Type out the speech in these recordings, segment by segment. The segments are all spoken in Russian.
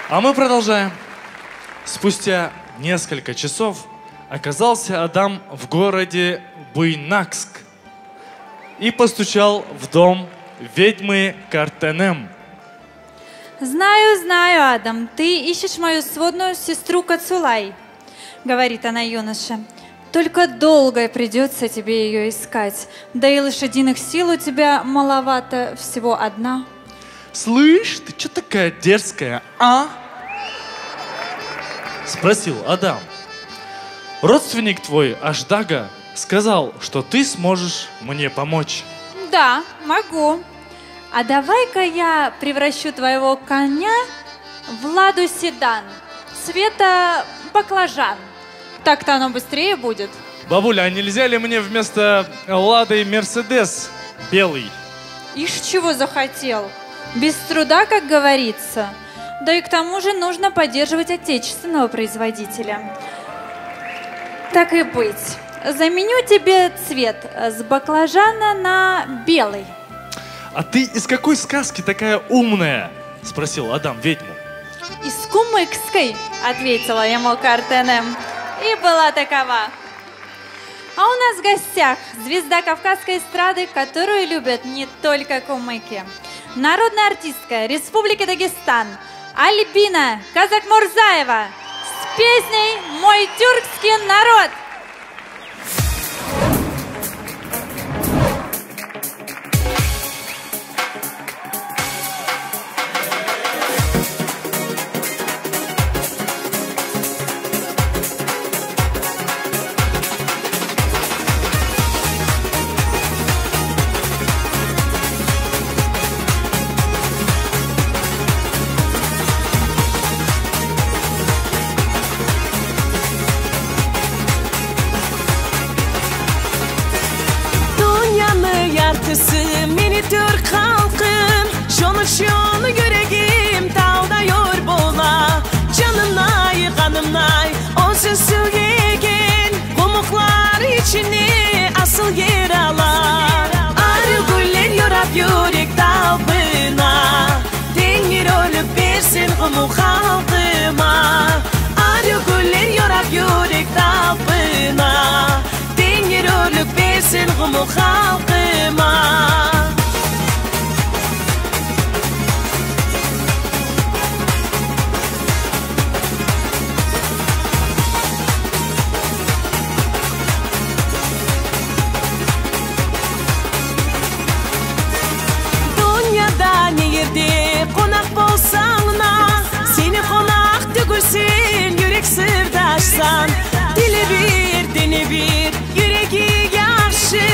А мы продолжаем. Спустя несколько часов оказался Адам в городе Буйнакск и постучал в дом ведьмы Картенем. «Знаю, знаю, Адам, ты ищешь мою сводную сестру Кацулай», — говорит она юноше. «Только долго придется тебе ее искать, да и лошадиных сил у тебя маловато, всего одна». «Слышь, ты что такая дерзкая, а?» — спросил Адам. «Родственник твой, Ашдага, сказал, что ты сможешь мне помочь». «Да, могу. А давай-ка я превращу твоего коня в ладу седан, цвета баклажан. Так-то оно быстрее будет». «Бабуля, а нельзя ли мне вместо Лады Мерседес белый?» «Ишь, чего захотел? Без труда, как говорится. Да и к тому же нужно поддерживать отечественного производителя. Так и быть. Заменю тебе цвет с баклажана на белый». «А ты из какой сказки такая умная?» — спросил Адам ведьму. «Из кумыкской», — ответила ему Картенем, и была такова. А у нас в гостях звезда кавказской эстрады, которую любят не только кумыки. Народная артистка Республики Дагестан Альбина Казакмурзаева с песней «Мой тюркский народ». Meni Türk halkım, şonu yüreğim dağda yor bola. Canımnay, kanımnay, olsun süyegen, kumuklar içini asıl yer alar. Arı güller yorap yürek dalbına, denir olup versin kumuk halkıma. Arı güller yorap yürek dalbına, denir olup versin kumuk halkıma. Dünyada ne yerde konak bolsan da, seni konak tükürsün yürek sırdaşsan. Dili bir, dini bir, yüreği yaşı,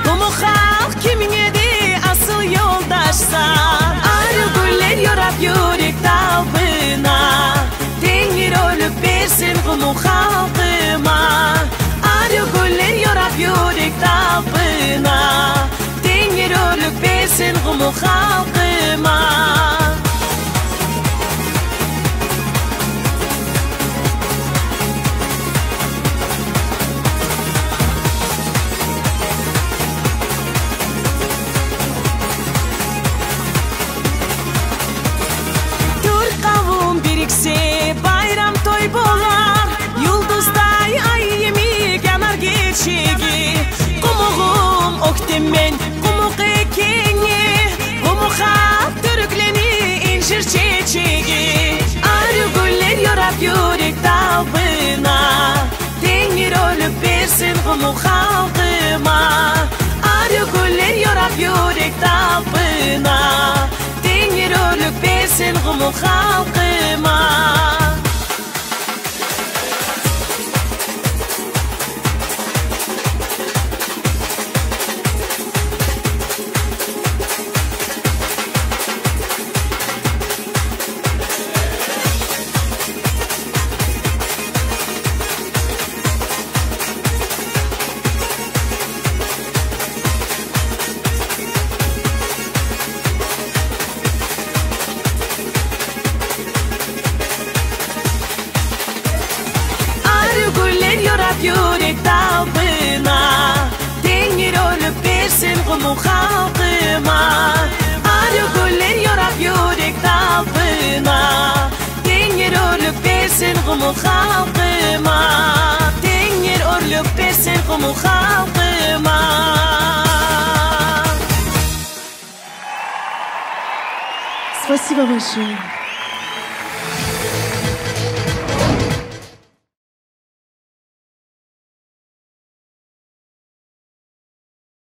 kumuk halk kimine de asıl yoldaşsan. Arı güller yorap yürek dalbına, denir olup versin kumuk halkıma. Arı güller yorap yürek dalbına, denir olup versin kumuk halkıma. Bayram toy bolar, yıldızday ay yemi yanar geçigi. Kumuğum oktemen, kumuk ekeni, kumuk halk Türkleni incir çeçigi. Arı güller yorap yürek dalbına, denir olup versin kumuk halkıma. Arı güller yorap yürek dalbına, denir olup versin kumuk halkıma. Yürek dalbına, denir olup versin kumuk halkıma. Arı güller yorap yürek dalbına, denir kumu halkıma. Tenger örlüp versin kumu halkıma. Спасибо большое.